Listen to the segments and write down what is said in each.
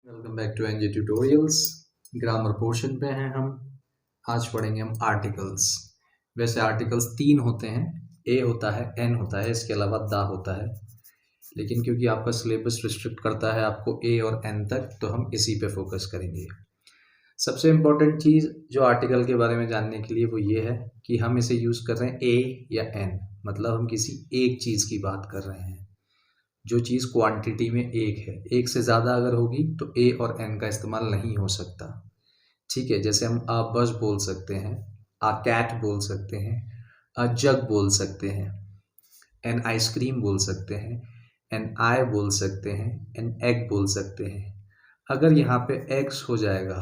Welcome back to N J tutorials. Grammar portion पे हैं हम। आज पढ़ेंगे हम आर्टिकल्स। वैसे आर्टिकल्स 3 होते हैं, ए होता है, एन होता है, इसके अलावा दा होता है। लेकिन क्योंकि आपका सिलेबस रिस्ट्रिक्ट करता है आपको ए और एन तक, तो हम इसी पे फोकस करेंगे। सबसे इम्पोर्टेंट चीज़ जो आर्टिकल के बारे में जानने के लिए वो ये है कि हम इसे यूज़ कर रहे हैं ए या एन, मतलब हम किसी एक चीज़ की बात कर रहे हैं। जो चीज़ क्वांटिटी में एक है, एक से ज़्यादा अगर होगी तो ए और एन का इस्तेमाल नहीं हो सकता। ठीक है, जैसे हम आ बस बोल सकते हैं, आ कैट बोल सकते हैं, अ जग बोल सकते हैं, एन आइसक्रीम बोल सकते हैं, एन आई बोल सकते हैं, एन एग बोल सकते हैं। अगर यहाँ पे एक्स हो जाएगा,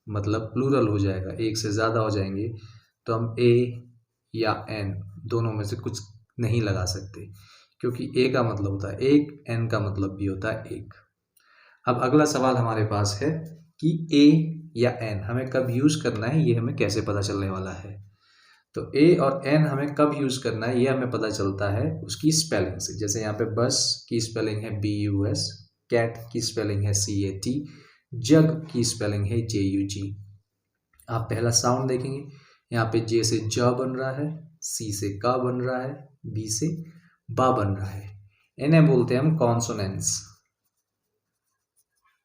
मतलब प्लूरल हो जाएगा, एक से ज़्यादा हो जाएंगे, तो हम ए या एन दोनों में से कुछ नहीं लगा सकते, क्योंकि ए का मतलब होता है एक, एन का मतलब भी होता है एक। अब अगला सवाल हमारे पास है कि ए या एन हमें कब यूज़ करना है, ये हमें कैसे पता चलने वाला है। तो ए और एन हमें कब यूज़ करना है ये हमें पता चलता है उसकी स्पेलिंग से। जैसे यहाँ पे बस की स्पेलिंग है BUS, कैट की स्पेलिंग है CAT, जग की स्पेलिंग है JUG। आप पहला साउंड देखेंगे, यहाँ पे जे से ज बन रहा है, सी से का बन रहा है, बी से बा बन रहा है। इन्हें बोलते हैं हम कॉन्सोनेंट्स।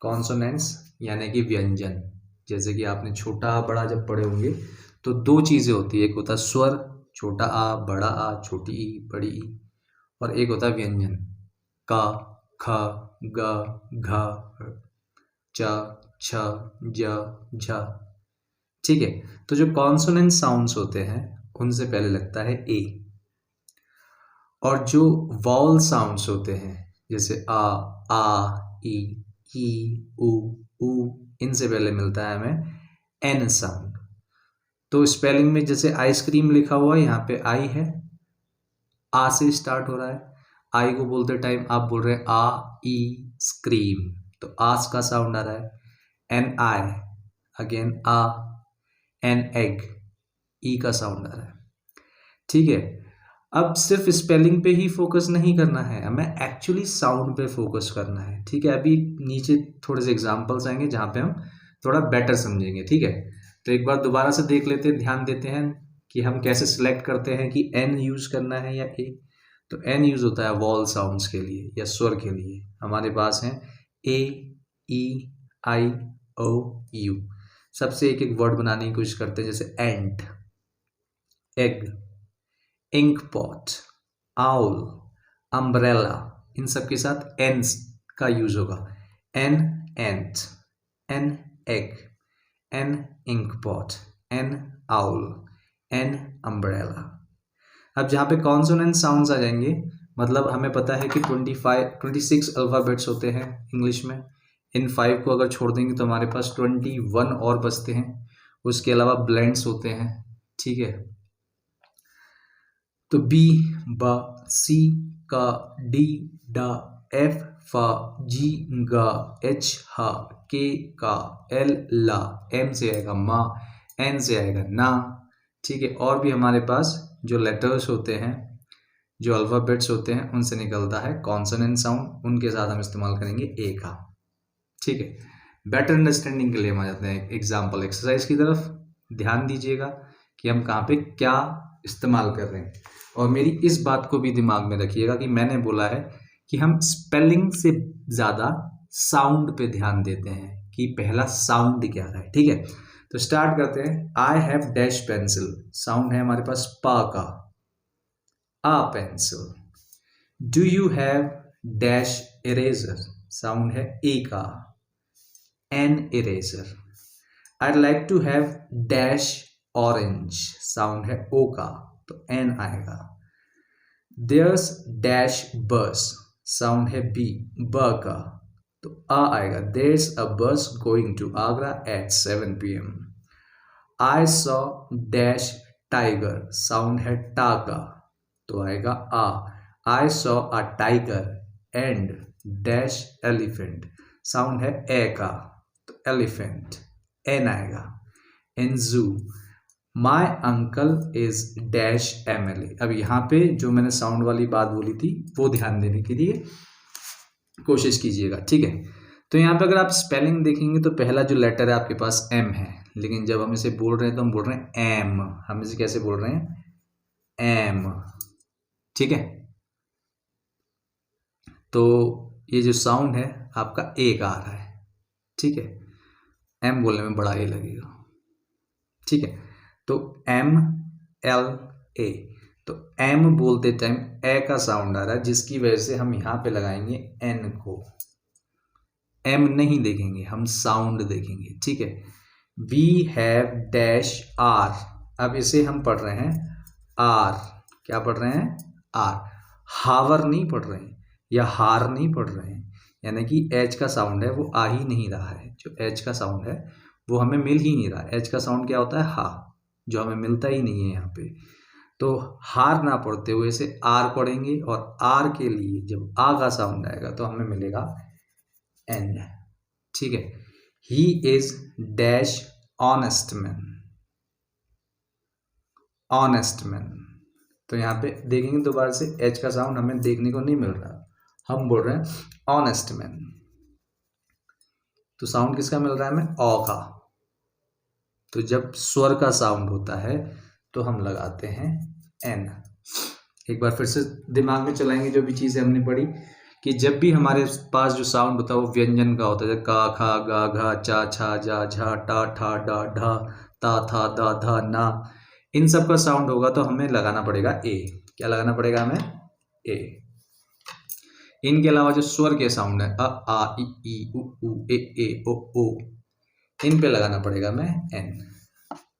कॉन्सोनेंट्स यानी कि व्यंजन। जैसे कि आपने छोटा आ बड़ा जब पढ़े होंगे तो दो चीज़ें होती है, एक होता है स्वर, छोटा आ बड़ा आ, छोटी ई बड़ी ई, और एक होता है व्यंजन, का ख ग घ च छ ज झ। ठीक है, तो जो कॉन्सोनेंट साउंड्स होते हैं उनसे पहले लगता है ए, और जो वॉवल साउंड्स होते हैं जैसे आ ई उ, इनसे पहले मिलता है हमें एन साउंड। तो स्पेलिंग में जैसे आइसक्रीम लिखा हुआ है, यहाँ पे आई है, आ से स्टार्ट हो रहा है। आई को बोलते टाइम आप बोल रहे हैं आ ई स्क्रीम, तो आस का साउंड आ रहा है। एन आई अगेन आ, एन एग ई का साउंड आ रहा है। ठीक है, अब सिर्फ स्पेलिंग पे ही फोकस नहीं करना है, हमें एक्चुअली साउंड पे फोकस करना है। ठीक है, अभी नीचे थोड़े से एग्जांपल्स आएंगे जहाँ पे हम थोड़ा बेटर समझेंगे। ठीक है, तो एक बार दोबारा से देख लेते हैं, ध्यान देते हैं कि हम कैसे सिलेक्ट करते हैं कि एन यूज करना है या ए। तो एन यूज होता है वॉल साउंड्स के लिए या स्वर के लिए। हमारे पास है ए ई आई ओ यू। सबसे एक एक वर्ड बनाने की कोशिश करते हैं, जैसे ant, egg, ink pot, owl, umbrella, इन सब के साथ एन्स का यूज होगा। An ant, an egg, an ink pot, an owl, an umbrella. अब जहाँ पे कॉन्सोनेंट साउंड्स आ जाएंगे, मतलब हमें पता है कि 26 अल्फ़ाबेट्स होते हैं इंग्लिश में। इन 5 को अगर छोड़ देंगे तो हमारे पास 21 और बचते हैं। उसके अलावा ब्लेंड्स होते हैं। ठीक है, तो बी ब सी का डी डा एफ फा जी गा एच हा के का एल ला, एम से आएगा मा, एन से आएगा ना। ठीक है, और भी हमारे पास जो लेटर्स होते हैं, जो अल्फ़ाबेट्स होते हैं, उनसे निकलता है कॉन्सोनेंट साउंड, उनके साथ हम इस्तेमाल करेंगे ए का। ठीक है, बेटर अंडरस्टैंडिंग के लिए हम आ जाते हैं एग्जाम्पल एक्सरसाइज की तरफ। ध्यान दीजिएगा कि हम कहाँ पे क्या इस्तेमाल कर रहे हैं, और मेरी इस बात को भी दिमाग में रखिएगा कि मैंने बोला है कि हम स्पेलिंग से ज़्यादा साउंड पे ध्यान देते हैं कि पहला साउंड क्या रहा है। ठीक है, तो स्टार्ट करते हैं। I have dash pencil, sound है हमारे पास पा का, आ pencil. Do you have dash eraser, sound है ए का, an eraser. I'd like to have dash orange, sound है ओ का, तो एन आएगा। There's dash bus, साउंड है बी ब का, तो आ आएगा। There's a bus going to Agra at 7 PM. I saw dash tiger, sound है टा का, तो आएगा आ। I saw a tiger and dash elephant, sound है ए का, तो elephant एन आएगा। इन जू, my uncle is dash MLA। अब यहाँ पे जो मैंने साउंड वाली बात बोली थी वो ध्यान देने के लिए कोशिश कीजिएगा। ठीक है, तो यहाँ पे अगर आप स्पेलिंग देखेंगे तो पहला जो लेटर है आपके पास एम है, लेकिन जब हम इसे बोल रहे हैं तो हम बोल रहे हैं एम। हम इसे कैसे बोल रहे हैं? एम। ठीक है, तो ये जो साउंड है आपका ए का आ रहा है। ठीक है, एम बोलने में बड़ा ए लगेगा। ठीक है, तो एम एल ए, तो एम बोलते टाइम ए का साउंड आ रहा है, जिसकी वजह से हम यहाँ पे लगाएंगे एन को। एम नहीं देखेंगे, हम साउंड देखेंगे। ठीक है, वी हैव डैश आर। अब इसे हम पढ़ रहे हैं आर। क्या पढ़ रहे हैं? आर। हावर नहीं पढ़ रहे हैं या हार नहीं पढ़ रहे हैं, यानी कि एच का साउंड है वो आ ही नहीं रहा है। जो एच का साउंड है वो हमें मिल ही नहीं रहा। एच का साउंड क्या होता है? हा, जो हमें मिलता ही नहीं है यहाँ पे। तो हार ना पढ़ते हुए इसे आर पढ़ेंगे, और आर के लिए जब आ का साउंड आएगा तो हमें मिलेगा एन। ठीक है, he is dash honest man. Honest man, तो यहाँ पे देखेंगे दोबारा से एच का साउंड हमें देखने को नहीं मिल रहा, हम बोल रहे हैं ऑनेस्ट मैन। तो साउंड किसका मिल रहा है हमें? ऑ का। तो जब स्वर का साउंड होता है तो हम लगाते हैं एन। एक बार फिर से दिमाग में चलाएंगे जो भी चीज़ें हमने पढ़ी, कि जब भी हमारे पास जो साउंड होता है वो व्यंजन का होता है, जैसे का, खा, गा, घा, चा, छा, जा, झा, टा, ठा, डा, ढा, ता, था, दा, धा, ना, इन सब का साउंड होगा तो हमें लगाना पड़ेगा ए। क्या लगाना पड़ेगा हमें? ए। इनके अलावा जो स्वर के साउंड है, अ, आ, ई, उ, ए, ओ, ओ, इन पे लगाना पड़ेगा हमें एन।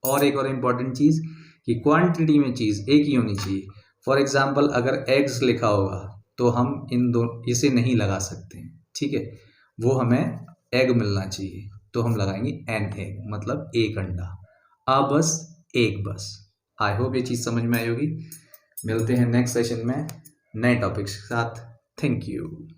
और एक और इम्पॉर्टेंट चीज़ कि क्वांटिटी में चीज़ एक ही होनी चाहिए। फॉर एग्जाम्पल अगर एग्स लिखा होगा तो हम इन दो इसे नहीं लगा सकते। ठीक है, वो हमें एग मिलना चाहिए, तो हम लगाएंगे एन एग, मतलब एक अंडा। आ बस, एक बस। आई होप ये चीज़ समझ में आई होगी। मिलते हैं नेक्स्ट सेशन में नए टॉपिक्स के साथ। Thank you.